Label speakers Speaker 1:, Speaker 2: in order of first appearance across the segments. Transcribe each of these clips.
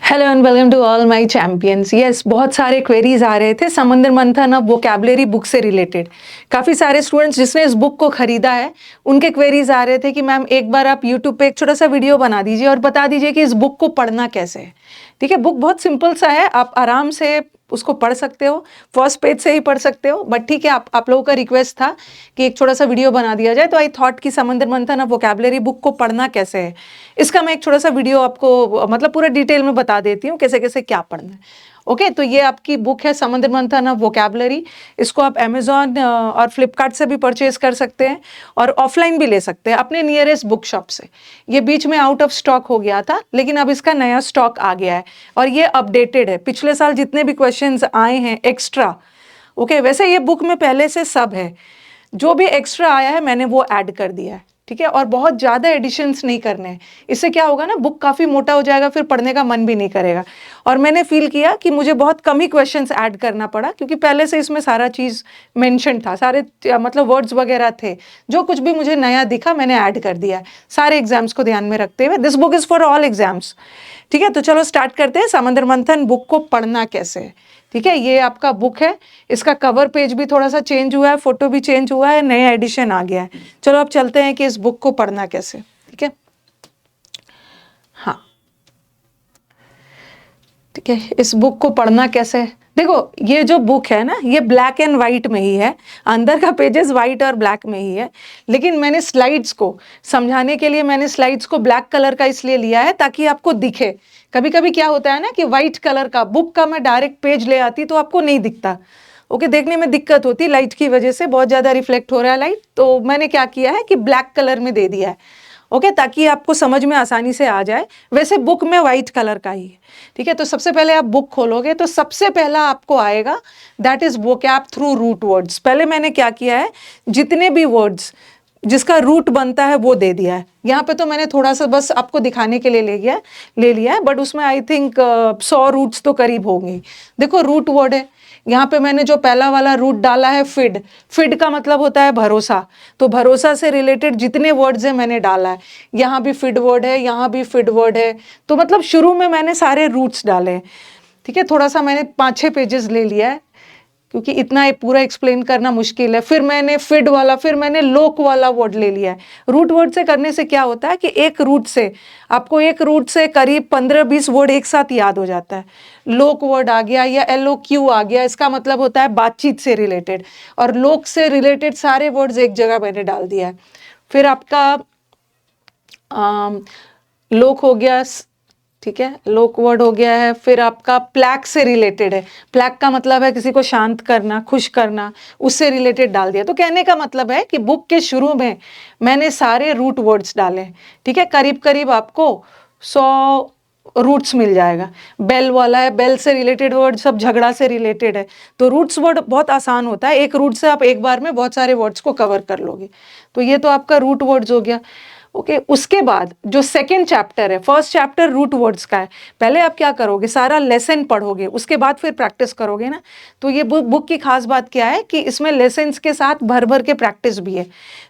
Speaker 1: Hello and welcome to all my champions. Yes, बहुत सारे queries आ रहे थे समंदर मंथन अब वोकैबुलरी बुक से रिलेटेड। काफ़ी सारे स्टूडेंट्स जिसने इस बुक को खरीदा है उनके क्वेरीज आ रहे थे कि मैम एक बार आप यूट्यूब पे एक छोटा सा वीडियो बना दीजिए और बता दीजिए कि इस बुक को पढ़ना कैसे है। ठीक है, बुक बहुत सिंपल सा है, आप आराम से उसको पढ़ सकते हो, फर्स्ट पेज से ही पढ़ सकते हो। बट ठीक है, आप लोगों का रिक्वेस्ट था कि एक छोटा सा वीडियो बना दिया जाए, तो आई थॉट कि समंदर मंथन अब वोकैबुलरी बुक को पढ़ना कैसे है, इसका मैं एक छोटा सा वीडियो आपको मतलब पूरा डिटेल में बता देती हूँ कैसे कैसे क्या पढ़ना है। ओके, तो ये आपकी बुक है समंदर मंथन ऑफ वोकैबुलरी। इसको आप अमेजॉन और फ्लिपकार्ट से भी परचेज कर सकते हैं और ऑफलाइन भी ले सकते हैं अपने नियरेस्ट बुक शॉप से। ये बीच में आउट ऑफ स्टॉक हो गया था, लेकिन अब इसका नया स्टॉक आ गया है और ये अपडेटेड है। पिछले साल जितने भी क्वेश्चंस आए हैं एक्स्ट्रा, ओके, वैसे ये बुक में पहले से सब है, जो भी एक्स्ट्रा आया है मैंने वो ऐड कर दिया है। ठीक है, और बहुत ज़्यादा एडिशंस नहीं करने हैं। इससे क्या होगा ना, बुक काफ़ी मोटा हो जाएगा, फिर पढ़ने का मन भी नहीं करेगा। और मैंने फील किया कि मुझे बहुत कम ही क्वेश्चंस ऐड करना पड़ा, क्योंकि पहले से इसमें सारा चीज़ मेंशन था, सारे मतलब वर्ड्स वगैरह थे। जो कुछ भी मुझे नया दिखा मैंने ऐड कर दिया है, सारे एग्जाम्स को ध्यान में रखते हुए। This book is for all exams. ठीक है, तो चलो स्टार्ट करते हैं समंदर मंथन बुक को पढ़ना कैसे है। ठीक है, ये आपका बुक है, इसका कवर पेज भी थोड़ा सा चेंज हुआ है, फोटो भी चेंज हुआ है, नया एडिशन आ गया है। चलो अब चलते हैं कि इस बुक को पढ़ना कैसे। ठीक है, हाँ, ठीक है, इस बुक को पढ़ना कैसे है। देखो, ये जो बुक है ना, ये ब्लैक एंड वाइट में ही है, अंदर का पेजेस वाइट और ब्लैक में ही है, लेकिन मैंने स्लाइड्स को समझाने के लिए मैंने स्लाइड्स को ब्लैक कलर का इसलिए लिया है ताकि आपको दिखे। कभी कभी क्या होता है ना कि वाइट कलर का बुक का मैं डायरेक्ट पेज ले आती तो आपको नहीं दिखता। ओके, देखने में दिक्कत होती, लाइट की वजह से बहुत ज़्यादा रिफ्लेक्ट हो रहा है लाइट, तो मैंने क्या किया है कि ब्लैक कलर में दे दिया है। ओके, ताकि आपको समझ में आसानी से आ जाए। वैसे बुक में वाइट कलर का ही है। ठीक है, तो सबसे पहले आप बुक खोलोगे तो सबसे पहला आपको आएगा that is vocab through root words. पहले मैंने क्या किया है, जितने भी वर्ड्स जिसका रूट बनता है वो दे दिया है। यहाँ पे तो मैंने थोड़ा सा बस आपको दिखाने के लिए ले लिया है, बट उसमें आई थिंक 100 रूट्स तो करीब होंगे। देखो, रूट वर्ड है, यहाँ पे मैंने जो पहला वाला रूट डाला है फिड। फिड का मतलब होता है भरोसा, तो भरोसा से रिलेटेड जितने वर्ड्स हैं मैंने डाला है। यहाँ भी फिड वर्ड है, यहाँ भी फिड वर्ड है, तो मतलब शुरू में मैंने सारे रूट्स डाले हैं। ठीक है, थोड़ा सा मैंने 5-6 पेजेस ले लिया है, क्योंकि इतना पूरा एक्सप्लेन करना मुश्किल है। फिर मैंने फिड वाला, फिर मैंने लोक वाला वर्ड ले लिया है। रूट वर्ड से करने से क्या होता है कि एक रूट से आपको करीब 15-20 वर्ड एक साथ याद हो जाता है। लोक वर्ड आ गया या LOQ आ गया, इसका मतलब होता है बातचीत से रिलेटेड, और लोक से रिलेटेड सारे वर्ड्स एक जगह मैंने डाल दिया है। फिर आपका लोक हो गया, ठीक है, लोक वर्ड हो गया है। फिर आपका प्लैक से रिलेटेड है, प्लैक का मतलब है किसी को शांत करना, खुश करना, उससे रिलेटेड डाल दिया। तो कहने का मतलब है कि बुक के शुरू में मैंने सारे रूट वर्ड्स डाले। ठीक है, करीब करीब आपको 100 रूट्स मिल जाएगा। बेल वाला है, बेल से रिलेटेड वर्ड सब झगड़ा से रिलेटेड है, तो रूट्स वर्ड बहुत आसान होता है, एक रूट से आप एक बार में बहुत सारे वर्ड्स को कवर कर लोगे। तो ये तो आपका रूट वर्ड्स हो गया। ओके, उसके बाद जो सेकेंड चैप्टर है, फर्स्ट चैप्टर रूट वर्ड्स का है, पहले आप क्या करोगे, सारा लेसन पढ़ोगे, उसके बाद फिर प्रैक्टिस करोगे ना। तो ये बुक की खास बात क्या है कि इसमें लेसन्स के साथ भर भर के प्रैक्टिस भी है।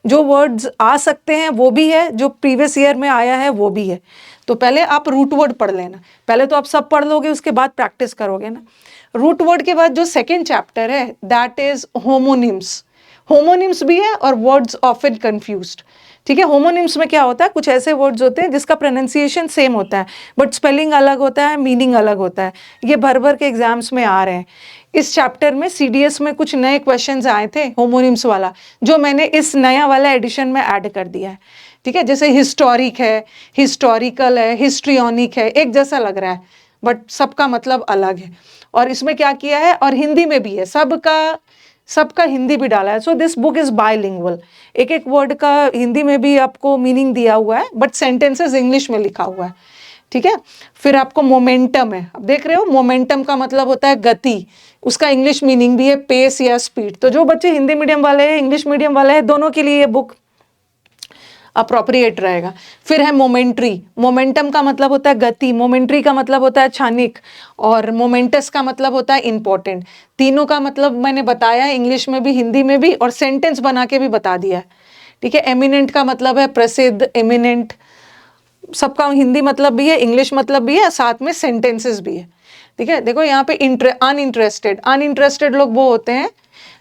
Speaker 1: जो वर्ड्स आ सकते हैं वो भी है, जो प्रीवियस ईयर में आया है वो भी है। तो पहले आप रूट वर्ड पढ़ लेना, पहले तो आप सब पढ़ लोगे, उसके बाद प्रैक्टिस करोगे ना। रूट वर्ड के बाद जो सेकेंड चैप्टर है दैट इज होमोनिम्स। होमोनिम्स भी है और वर्ड्स ऑफन कंफ्यूज्ड। ठीक है, होमोनिम्स में क्या होता है, कुछ ऐसे वर्ड्स होते हैं जिसका प्रोनाउंसिएशन सेम होता है बट स्पेलिंग अलग होता है, मीनिंग अलग होता है। ये भर भर के एग्जाम्स में आ रहे हैं। इस चैप्टर में CDS में कुछ नए क्वेश्चंस आए थे होमोनिम्स वाला, जो मैंने इस नया वाला एडिशन में ऐड कर दिया है। ठीक है, जैसे हिस्टोरिक है, हिस्टोरिकल है, हिस्ट्रियोनिक है, एक जैसा लग रहा है बट सबका मतलब अलग है। और इसमें क्या किया है, और हिंदी में भी है, सबका हिंदी भी डाला है। So this book is bilingual, एक एक वर्ड का हिंदी में भी आपको मीनिंग दिया हुआ है बट सेंटेंसेस इंग्लिश में लिखा हुआ है। ठीक है, फिर आपको मोमेंटम है, अब देख रहे हो, मोमेंटम का मतलब होता है गति, उसका इंग्लिश मीनिंग भी है पेस या स्पीड। तो जो बच्चे हिंदी मीडियम वाले हैं, इंग्लिश मीडियम वाले हैं, दोनों के लिए ये बुक अप्रोप्रिएट रहेगा। फिर है मोमेंट्री, मोमेंटम का मतलब होता है गति, मोमेंट्री का मतलब होता है क्षणिक, और मोमेंटस का मतलब होता है इंपॉर्टेंट। तीनों का मतलब मैंने बताया है, इंग्लिश में भी हिंदी में भी, और सेंटेंस बना के भी बता दिया है। ठीक है, एमिनेंट का मतलब है प्रसिद्ध, एमिनेंट, सबका हिंदी मतलब भी है, इंग्लिश मतलब भी है, साथ में सेंटेंसेस भी है। ठीक है, देखो यहाँ पे अनइंटरेस्टेड लोग वो होते हैं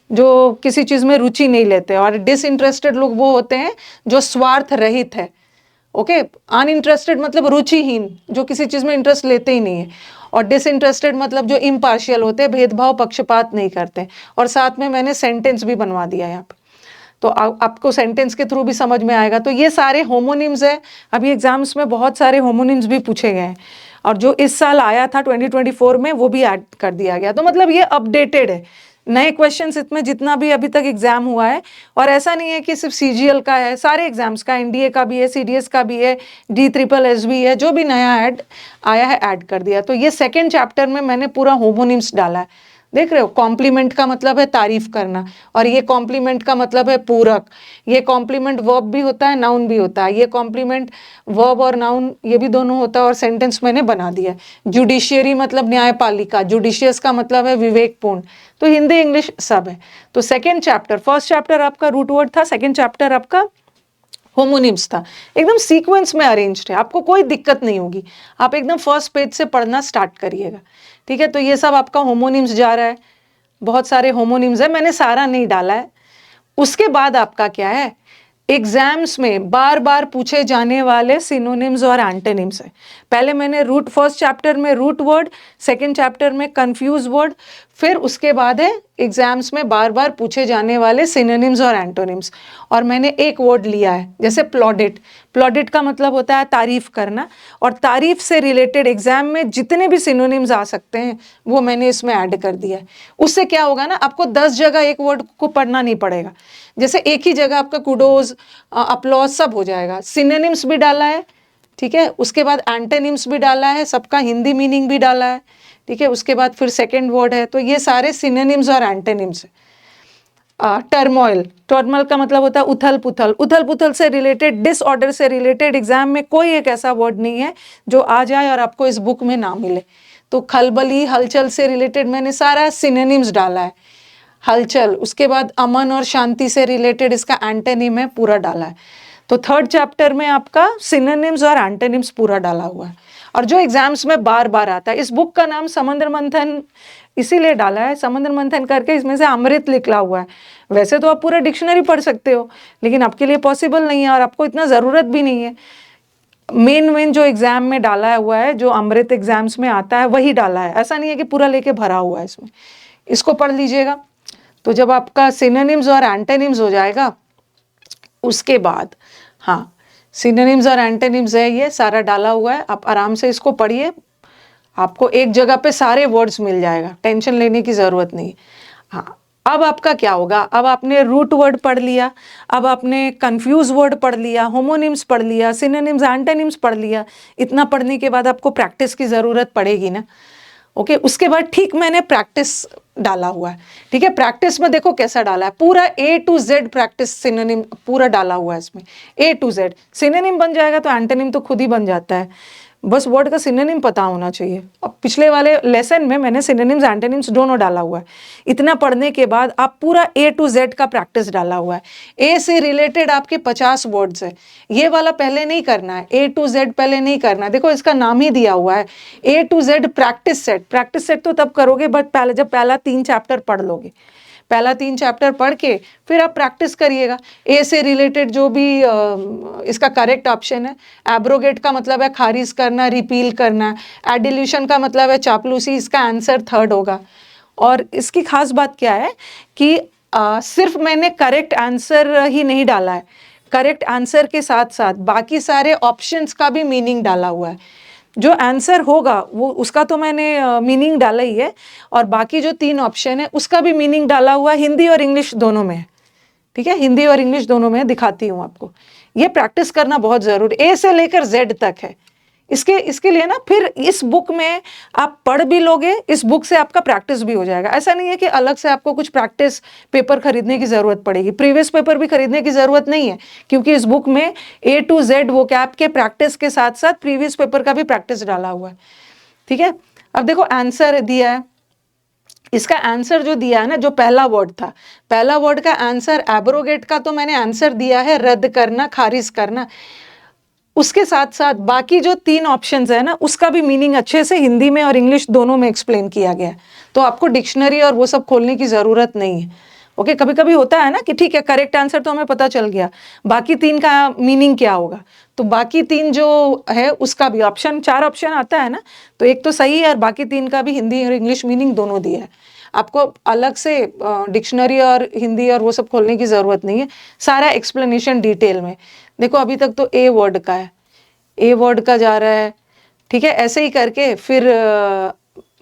Speaker 1: जो किसी चीज में रुचि नहीं लेते, और डिसइंटरेस्टेड लोग वो होते हैं जो स्वार्थ रहित है। ओके, अनइंटरेस्टेड मतलब रुचिहीन, जो किसी चीज में इंटरेस्ट लेते ही नहीं है, और डिसइंटरेस्टेड मतलब जो इम्पार्शियल होते हैं, भेदभाव पक्षपात नहीं करते। और साथ में मैंने सेंटेंस भी बनवा दिया यहाँ पे, तो आपको सेंटेंस के थ्रू भी समझ में आएगा। तो ये सारे होमोनिम्स है। अभी एग्जाम्स में बहुत सारे होमोनिम्स भी पूछे गए हैं, और जो इस साल आया था 2024 में वो भी ऐड कर दिया गया। तो मतलब ये अपडेटेड है, नए क्वेश्चंस इसमें जितना भी अभी तक एग्जाम हुआ है। और ऐसा नहीं है कि सिर्फ सीजीएल का है, सारे एग्जाम्स का, एनडीए का भी है, सीडीएस का भी है, DSSS भी है, जो भी नया ऐड आया है ऐड कर दिया। तो ये सेकेंड चैप्टर में मैंने पूरा होमोनिम्स डाला है। देख रहे हो, कॉम्प्लीमेंट का मतलब है तारीफ करना, और ये कॉम्प्लीमेंट का मतलब है पूरक। ये कॉम्प्लीमेंट वर्ब भी होता है, नाउन भी होता है। ये कॉम्प्लीमेंट वर्ब और नाउन ये भी दोनों होता है, और सेंटेंस मैंने बना दिया। जुडिशियरी मतलब न्यायपालिका, जुडिशियस का मतलब है विवेकपूर्ण। तो हिंदी इंग्लिश सब है। तो सेकेंड चैप्टर, फर्स्ट चैप्टर आपका रूट वर्ड था, सेकेंड चैप्टर आपका होमोनिम्स था। एकदम सीक्वेंस में अरेंज्ड है, आपको कोई दिक्कत नहीं होगी। आप एकदम फर्स्ट पेज से पढ़ना स्टार्ट करिएगा। ठीक है, तो ये सब आपका होमोनिम्स जा रहा है, बहुत सारे होमोनिम्स है, मैंने सारा नहीं डाला है। उसके बाद आपका क्या है, एग्जाम्स में बार बार पूछे जाने वाले सिनोनिम्स और एंटोनिम्स है। पहले मैंने फर्स्ट चैप्टर में रूट वर्ड, सेकंड चैप्टर में कंफ्यूज वर्ड, फिर उसके बाद है एग्जाम्स में बार बार पूछे जाने वाले सिनोनिम्स और एंटोनिम्स। और मैंने एक वर्ड लिया है, जैसे प्लॉडिट। प्लॉडिट का मतलब होता है तारीफ करना, और तारीफ से रिलेटेड एग्जाम में जितने भी सिनोनिम्स आ सकते हैं वो मैंने इसमें ऐड कर दिया है। उससे क्या होगा ना, आपको 10 जगह एक वर्ड को पढ़ना नहीं पड़ेगा, जैसे एक ही जगह आपका कुडोज, अपलॉज सब हो जाएगा। सिनोनिम्स भी डाला है, ठीक है, उसके बाद एंटोनिम्स भी डाला है, सबका हिंदी मीनिंग भी डाला है। ठीक है, उसके बाद फिर सेकंड वर्ड है। तो ये सारे सिनोनिम्स और एंटोनिम्स है। टर्मोइल, टर्मोइल का मतलब होता है उथल पुथल। उथल पुथल से रिलेटेड, डिसऑर्डर से रिलेटेड एग्जाम में कोई एक ऐसा वर्ड नहीं है जो आ जाए और आपको इस बुक में ना मिले। तो खलबली, हलचल से रिलेटेड मैंने सारा सिनोनिम्स डाला है। हलचल, उसके बाद अमन और शांति से रिलेटेड इसका एंटोनिम है, पूरा डाला है। तो थर्ड चैप्टर में आपका सिनोनिम्स और एंटोनिम्स पूरा डाला हुआ है, और जो एग्जाम्स में बार बार आता है। इस बुक का नाम समुद्र मंथन इसीलिए डाला है, समुद्र मंथन करके इसमें से अमृत निकला हुआ है। वैसे तो आप पूरा डिक्शनरी पढ़ सकते हो, लेकिन आपके लिए पॉसिबल नहीं है, और आपको इतना ज़रूरत भी नहीं है। मेन जो एग्जाम में डाला हुआ है, जो अमृत एग्जाम्स में आता है वही डाला है, ऐसा नहीं है कि पूरा लेके भरा हुआ है इसमें। इसको पढ़ लीजिएगा। तो जब आपका सिनोनिम्स और एंटोनिम्स हो जाएगा, उसके बाद हाँ, सिनोनिम्स और एंटोनिम्स है, ये सारा डाला हुआ है, आप आराम से इसको पढ़िए। आपको एक जगह पे सारे वर्ड्स मिल जाएगा, टेंशन लेने की ज़रूरत नहीं। हाँ, अब आपका क्या होगा, अब आपने रूट वर्ड पढ़ लिया, अब आपने कंफ्यूज वर्ड पढ़ लिया, होमोनिम्स पढ़ लिया, सिनोनिम्स एंटोनिम्स पढ़ लिया। इतना पढ़ने के बाद आपको प्रैक्टिस की ज़रूरत पड़ेगी ना। ओके, उसके बाद ठीक मैंने प्रैक्टिस डाला हुआ है। ठीक है, प्रैक्टिस में देखो कैसा डाला है, पूरा A to Z practice synonym पूरा डाला हुआ है इसमें। A to Z सिनोनिम बन जाएगा तो एंटोनिम तो खुद ही बन जाता है, बस वर्ड का सिनोनिम पता होना चाहिए। अब पिछले वाले लेसन में मैंने सिनोनिम्स एंटोनिम्स दोनों डाला हुआ है। इतना पढ़ने के बाद आप पूरा A to Z का प्रैक्टिस डाला हुआ है। ए से रिलेटेड आपके 50 वर्ड्स है, ये वाला पहले नहीं करना है, A to Z पहले नहीं करना है। देखो इसका नाम ही दिया हुआ है A to Z practice set. Practice set तो तब करोगे बट पहले जब पहला 3 चैप्टर पढ़ लोगे। पहला 3 चैप्टर पढ़ के फिर आप प्रैक्टिस करिएगा। ए से रिलेटेड जो भी इसका करेक्ट ऑप्शन है, एब्रोगेट का मतलब है खारिज करना, रिपील करना, एडिल्यूशन का मतलब है चापलूसी, इसका आंसर थर्ड होगा। और इसकी खास बात क्या है कि सिर्फ मैंने करेक्ट आंसर ही नहीं डाला है, करेक्ट आंसर के साथ साथ बाकी सारे ऑप्शंस का भी मीनिंग डाला हुआ है। जो आंसर होगा वो उसका तो मैंने मीनिंग डाला ही है, और बाकी जो 3 ऑप्शन है उसका भी मीनिंग डाला हुआ है, हिंदी और इंग्लिश दोनों में है। ठीक है, हिंदी और इंग्लिश दोनों में दिखाती हूँ आपको। ये प्रैक्टिस करना बहुत जरूरी, A से लेकर Z तक है। इसके लिए ना फिर इस बुक में आप पढ़ भी लोगे, इस बुक से आपका प्रैक्टिस भी हो जाएगा। ऐसा नहीं है कि अलग से आपको कुछ प्रैक्टिस पेपर खरीदने की ज़रूरत पड़ेगी, प्रीवियस पेपर भी खरीदने की ज़रूरत नहीं है, क्योंकि इस बुक में A to Z वोकैब के प्रैक्टिस के साथ साथ प्रीवियस पेपर का भी प्रैक्टिस डाला हुआ है। ठीक है, अब देखो आंसर दिया है, इसका आंसर जो दिया है ना, जो पहला वर्ड था, पहला वर्ड का आंसर एब्रोगेट का तो मैंने आंसर दिया है रद्द करना, खारिज करना। उसके साथ साथ बाकी जो 3 ऑप्शंस है ना, उसका भी मीनिंग अच्छे से हिंदी में और इंग्लिश दोनों में एक्सप्लेन किया गया है। तो आपको डिक्शनरी और वो सब खोलने की ज़रूरत नहीं है। ओके, कभी कभी होता है ना कि ठीक है करेक्ट आंसर तो हमें पता चल गया, बाकी 3 का मीनिंग क्या होगा, तो बाकी 3 जो है उसका भी ऑप्शन, 4 ऑप्शन आता है ना, तो एक तो सही है और बाकी 3 का भी हिंदी और इंग्लिश मीनिंग दोनों दिया है। आपको अलग से डिक्शनरी और हिंदी और वो सब खोलने की ज़रूरत नहीं है, सारा एक्सप्लेनेशन डिटेल में। देखो अभी तक तो ए वर्ड का है, ए वर्ड का जा रहा है, ठीक है, ऐसे ही करके फिर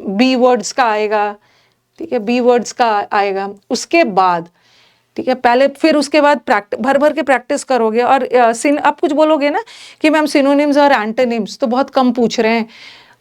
Speaker 1: बी वर्ड्स का आएगा, ठीक है, बी वर्ड्स का आएगा, उसके बाद ठीक है, पहले फिर उसके बाद भर भर के प्रैक्टिस करोगे। और आप कुछ बोलोगे ना कि मैम सिनोनिम्स और एंटोनिम्स तो बहुत कम पूछ रहे हैं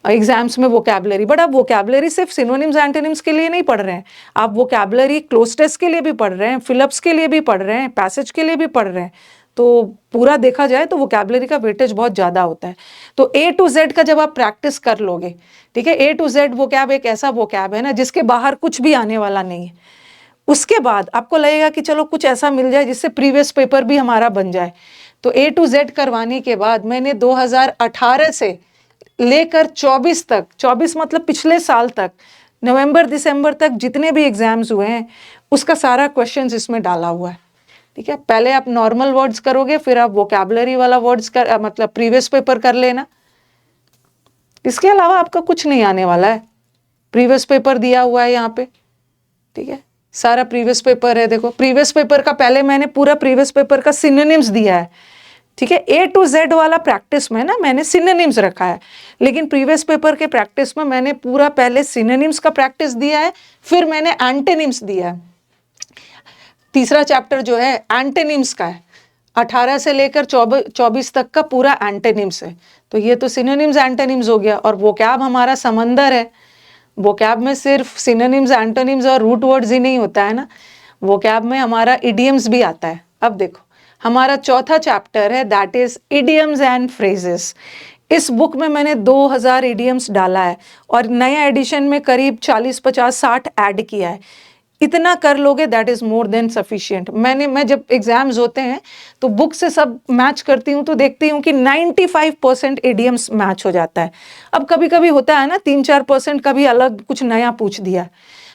Speaker 1: एग्जाम्स में वोकैबुलरी, बट आप वोकैबुलरी सिर्फ सिनोनिम्स एंटोनिम्स के लिए नहीं पढ़ रहे हैं, आप वोकैबुलरी क्लोज टेस्ट के लिए भी पढ़ रहे हैं, फिलअप्स के लिए भी पढ़ रहे हैं, पैसेज के लिए भी पढ़ रहे हैं। तो पूरा देखा जाए तो वोकैबुलरी का वेटेज बहुत ज़्यादा होता है। तो ए टू जेड का जब आप प्रैक्टिस कर लोगे, ठीक है, ए टू जेड वोकैब एक ऐसा वोकैब है ना जिसके बाहर कुछ भी आने वाला नहीं है। उसके बाद आपको लगेगा कि चलो कुछ ऐसा मिल जाए जिससे प्रीवियस पेपर भी हमारा बन जाए। तो ए टू जेड करवाने के बाद मैंने 2018 से लेकर 24 तक, 24 मतलब पिछले साल तक, नवंबर दिसंबर तक जितने भी एग्जाम्स हुए हैं उसका सारा क्वेश्चंस इसमें डाला हुआ है। ठीक है, पहले आप नॉर्मल वर्ड्स करोगे, फिर आप वोकैबुलरी वाला वर्ड्स कर मतलब प्रीवियस पेपर कर लेना। इसके अलावा आपका कुछ नहीं आने वाला है। प्रीवियस पेपर दिया हुआ है यहाँ पे, ठीक है, सारा प्रीवियस पेपर है। देखो प्रीवियस पेपर का पहले मैंने पूरा प्रीवियस पेपर का सिनोनिम्स दिया है, ठीक है, ए टू जेड वाला प्रैक्टिस में ना मैंने सिनोनिम्स रखा है, लेकिन प्रीवियस पेपर के प्रैक्टिस में मैंने पूरा पहले सिनोनिम्स का प्रैक्टिस दिया है, फिर मैंने एंटोनिम्स दिया है। तीसरा चैप्टर जो है एंटोनिम्स का है, 18 से लेकर 24 तक का पूरा एंटोनिम्स है। तो ये तो सिनोनिम्स एंटोनिम्स हो गया। और वोकैब हमारा समंदर है, वोकैब में सिर्फ सिनोनिम्स एंटोनिम्स और रूट वर्ड्स ही नहीं होता है ना, वोकैब में हमारा इडियम्स भी आता है। अब देखो हमारा चौथा चैप्टर है, that is idioms and phrases. इस बुक में मैंने 2000 इडियम्स डाला है और नया एडिशन में करीब 40, 50, 60 ऐड किया है। इतना कर लोगे that is more than sufficient. मैं जब एग्जाम्स होते हैं तो बुक से सब मैच करती हूँ तो देखती हूँ कि 95% इडियम्स मैच हो जाता है। अब कभी कभी होता है ना 3-4% का भी अलग कुछ नया पूछ दिया।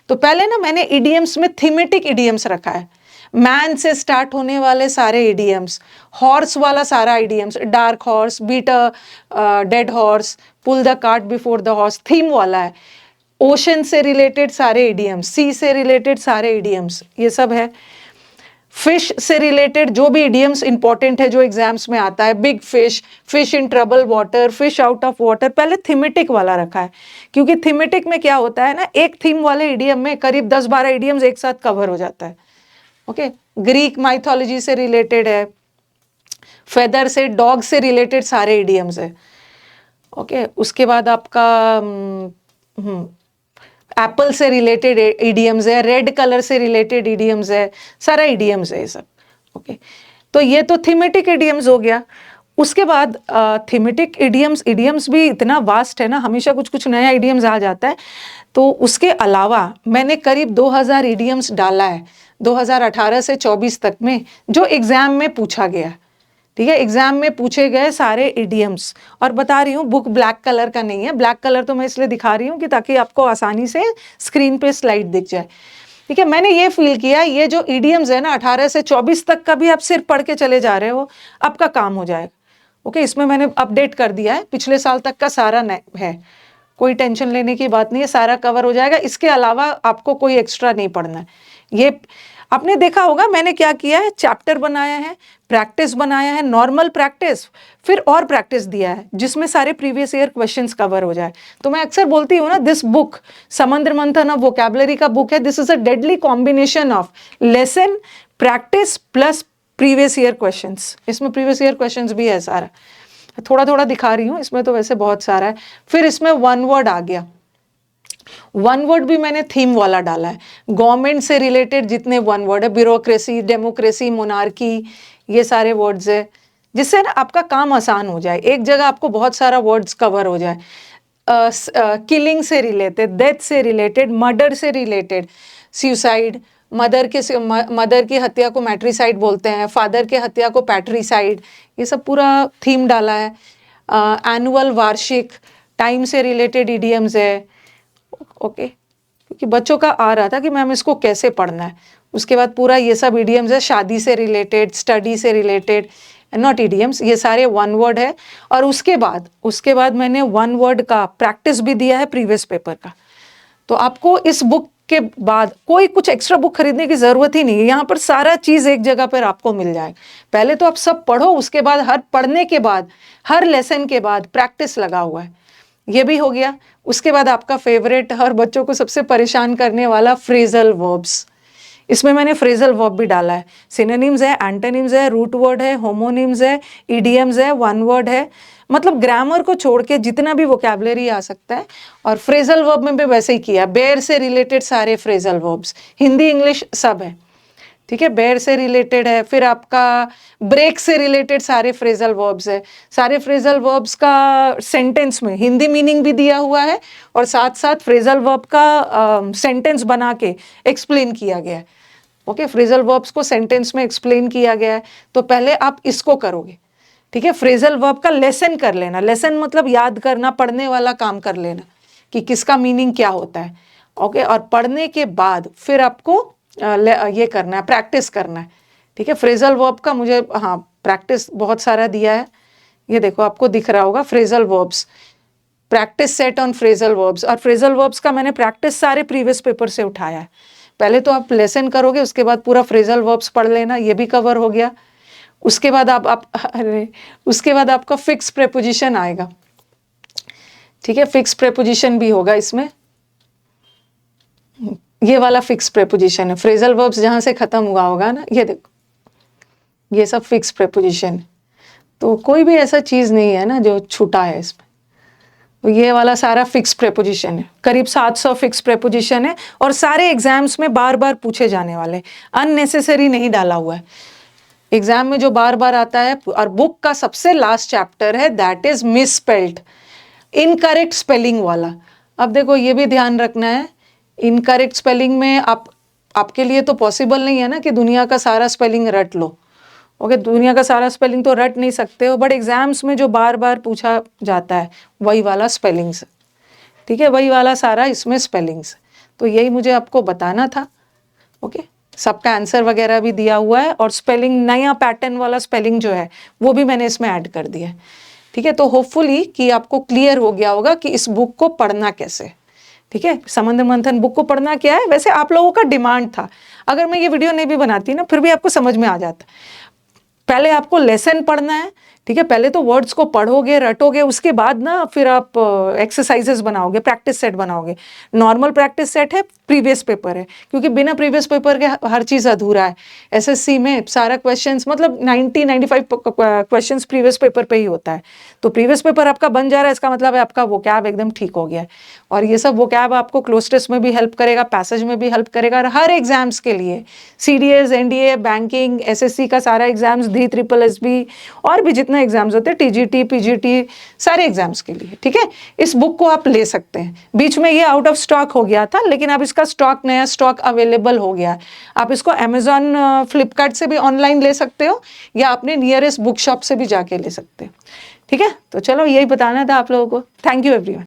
Speaker 1: तो पहले ना मैंने इडियम्स में थीमेटिक इडियम्स रखा है, मैन से स्टार्ट होने वाले सारे इडियम्स, हॉर्स वाला सारा idioms, dark horse, beat a dead horse, pull the cart before the horse, theme वाला है। ओशन से रिलेटेड सारे इडियम्स, सी से रिलेटेड सारे इडियम्स, ये सब है। फिश से रिलेटेड जो भी इडियम्स इंपॉर्टेंट है जो एग्जाम्स में आता है, big fish, fish in trouble water, fish out of water, पहले थीमेटिक वाला रखा है। क्योंकि थीमेटिक में क्या होता है ना, एक थीम वाले इडियम में करीब 10-12 इडियम्स एक साथ कवर हो जाता है। ओके, ग्रीक माइथोलॉजी से रिलेटेड है, फेदर से, डॉग से रिलेटेड सारे इडियम्स है। ओके, उसके बाद आपका एप्पल से रिलेटेड इडियम्स है, रेड कलर से रिलेटेड इडियम्स है, सारा इडियम्स है ये सब। ओके, तो ये तो थीमेटिक इडियम्स हो गया। उसके बाद थीमेटिक इडियम्स भी इतना वास्ट है ना, हमेशा कुछ कुछ नया इडियम्स आ जाता है। तो उसके अलावा मैंने करीब 2000 इडियम्स डाला है 2018 से 24 तक में, जो एग्जाम में पूछा गया। ठीक है, एग्जाम में पूछे गए सारे इडियम्स। और बता रही हूँ बुक ब्लैक कलर का नहीं है, ब्लैक कलर तो मैं इसलिए दिखा रही हूँ कि ताकि आपको आसानी से स्क्रीन पे स्लाइड दिख जाए। ठीक है, मैंने ये फील किया ये जो इडियम्स है ना 18 से 24 तक का भी आप सिर्फ पढ़ के चले जा रहे हो, आपका काम हो जाएगा। ओके, इसमें मैंने अपडेट कर दिया है, पिछले साल तक का सारा है, कोई टेंशन लेने की बात नहीं है, सारा कवर हो जाएगा। इसके अलावा आपको कोई एक्स्ट्रा नहीं पढ़ना है। ये आपने देखा होगा मैंने क्या किया है, चैप्टर बनाया है, प्रैक्टिस बनाया है, नॉर्मल प्रैक्टिस, फिर और प्रैक्टिस दिया है जिसमें सारे प्रीवियस ईयर क्वेश्चंस कवर हो जाए। तो मैं अक्सर बोलती हूँ ना, दिस बुक समुद्र मंथन ऑफ वोकैबुलरी का बुक है, this is a deadly combination of lesson, practice plus previous year questions. इसमें प्रीवियस ईयर क्वेश्चंस भी है सारा, थोड़ा थोड़ा दिखा रही हूँ, इसमें तो वैसे बहुत सारा है। फिर इसमें वन वर्ड आ गया, वन वर्ड भी मैंने थीम वाला डाला है। गवर्नमेंट से रिलेटेड जितने वन वर्ड है, ब्यूरोक्रेसी, डेमोक्रेसी, मोनार्की, ये सारे वर्ड्स है, जिससे ना आपका काम आसान हो जाए, एक जगह आपको बहुत सारा वर्ड्स कवर हो जाए। किलिंग से रिलेटेड, डेथ से रिलेटेड, मर्डर से रिलेटेड, सुसाइड, मदर की हत्या को मैट्रिसाइड बोलते हैं, फादर के हत्या को पैट्रिसाइड, ये सब पूरा थीम डाला है। एनुअल, वार्षिक, टाइम से रिलेटेड इडियम्स है। ओके, क्योंकि बच्चों का आ रहा था कि मैम इसको कैसे पढ़ना है। उसके बाद पूरा ये सब इडियम्स है, शादी से रिलेटेड, स्टडी से रिलेटेड, नॉट इडियम्स, ये सारे वन वर्ड है। और उसके बाद मैंने वन वर्ड का प्रैक्टिस भी दिया है प्रीवियस पेपर का। तो आपको इस बुक के बाद कोई कुछ एक्स्ट्रा बुक खरीदने की जरूरत ही नहीं है, यहाँ पर सारा चीज एक जगह पर आपको मिल जाएगा। पहले तो आप सब पढ़ो, उसके बाद हर पढ़ने के बाद, हर लेसन के बाद प्रैक्टिस लगा हुआ है, ये भी हो गया। उसके बाद आपका फेवरेट, हर बच्चों को सबसे परेशान करने वाला, फ्रेजल वर्ब्स। इसमें मैंने फ्रेजल वर्ब भी डाला है। सिनोनिम्स है, एंटोनिम्स है, रूट वर्ड है, होमोनिम्स है, इडियम्स है, वन वर्ड है, मतलब ग्रामर को छोड़ के जितना भी वोकैबुलरी आ सकता है। और फ्रेजल वर्ब में भी वैसे ही किया, बेयर से रिलेटेड सारे फ्रेजल वर्ब्स, हिंदी इंग्लिश सब है, ठीक है। बेयर से रिलेटेड है, फिर आपका ब्रेक से रिलेटेड सारे फ्रेजल वर्ब्स है। सारे फ्रेजल वर्ब्स का सेंटेंस में हिंदी मीनिंग भी दिया हुआ है और साथ साथ फ्रेजल वर्ब का सेंटेंस बना के एक्सप्लेन किया गया है। ओके, फ्रेजल वर्ब्स को सेंटेंस में एक्सप्लेन किया गया है। तो पहले आप इसको करोगे, ठीक है। फ्रेजल वर्ब का लेसन कर लेना, लेसन मतलब याद करना, पढ़ने वाला काम कर लेना कि किसका मीनिंग क्या होता है। ओके, और पढ़ने के बाद फिर आपको ये करना है, प्रैक्टिस करना है, ठीक है। फ्रेजल वर्ब का मुझे हाँ प्रैक्टिस बहुत सारा दिया है, ये देखो आपको दिख रहा होगा, phrasal verbs, practice set on phrasal verbs. और फ्रेजल वर्ब्स का मैंने प्रैक्टिस सारे प्रीवियस पेपर से उठाया है। पहले तो आप लेसन करोगे, उसके बाद पूरा फ्रेजल वर्ब्स पढ़ लेना, ये भी कवर हो गया। उसके बाद उसके बाद आपका फिक्स प्रेपोजिशन आएगा, ठीक है। फिक्स प्रेपोजिशन भी होगा इसमें, ये वाला फिक्स प्रेपोजिशन है। फ्रेजल वर्ब्स जहां से खत्म हुआ होगा ना, ये देखो, ये सब फिक्स प्रेपोजिशन है। तो कोई भी ऐसा चीज नहीं है ना जो छूटा है इसमें। तो ये वाला सारा फिक्स प्रेपोजिशन है, करीब 700 फिक्स प्रेपोजिशन है और सारे एग्जाम्स में बार बार पूछे जाने वाले, अननेसेसरी नहीं डाला हुआ है। एग्जाम में जो बार बार आता है, और बुक का सबसे लास्ट चैप्टर है, that is misspelled, incorrect spelling वाला। अब देखो ये भी ध्यान रखना है, इनकरेक्ट स्पेलिंग में आपके लिए तो पॉसिबल नहीं है ना कि दुनिया का सारा स्पेलिंग रट लो। ओके, दुनिया का सारा स्पेलिंग तो रट नहीं सकते हो, बट एग्जाम्स में जो बार बार पूछा जाता है वही वाला स्पेलिंग्स, ठीक है, वही वाला सारा इसमें स्पेलिंग्स। तो यही मुझे आपको बताना था। ओके, सबका आंसर वगैरह भी दिया हुआ है और स्पेलिंग, नया पैटर्न वाला स्पेलिंग जो है वो भी मैंने इसमें ऐड कर दिया है, ठीक है। तो होपफुली कि आपको क्लियर हो गया होगा कि इस बुक को पढ़ना कैसे, ठीक है। समुद्र मंथन बुक को पढ़ना क्या है, वैसे आप लोगों का डिमांड था, अगर मैं ये वीडियो नहीं भी बनाती ना फिर भी आपको समझ में आ जाता। पहले आपको लेसन पढ़ना है, ठीक है। पहले तो वर्ड्स को पढ़ोगे, रटोगे, उसके बाद ना फिर आप एक्सरसाइजेस बनाओगे, प्रैक्टिस सेट बनाओगे। नॉर्मल प्रैक्टिस सेट है, प्रीवियस पेपर है, क्योंकि बिना प्रीवियस पेपर के हर चीज़ अधूरा है। एसएससी में सारा क्वेश्चंस, मतलब 90-95 क्वेश्चंस प्रीवियस पेपर पे ही होता है। तो प्रीवियस पेपर आपका बन जा रहा है, इसका मतलब है आपका वोकैब एकदम ठीक हो गया है। और ये सब वोकैब आपको क्लोज टेस्ट में भी हेल्प करेगा, पैसेज में भी हेल्प करेगा, और हर एग्जाम्स के लिए, सीडीएस, एनडीए, बैंकिंग, एसएससी का सारा एग्जाम्स, दी ट्रिपल एसबी, और भी जितना एग्जाम्स होते हैं, टीजीटी, पीजीटी, सारे एग्जाम्स के लिए, ठीक है। इस बुक को आप ले सकते हैं। बीच में ये आउट ऑफ स्टॉक हो गया था, लेकिन अब इसका स्टॉक, नया स्टॉक अवेलेबल हो गया है। आप इसको अमेजॉन, फ्लिपकार्ट से भी ऑनलाइन ले सकते हो, या अपने नियरेस्ट बुक शॉप से भी जाके ले सकते हो, ठीक है। तो चलो यही बताना था आप लोगों को। Thank you everyone.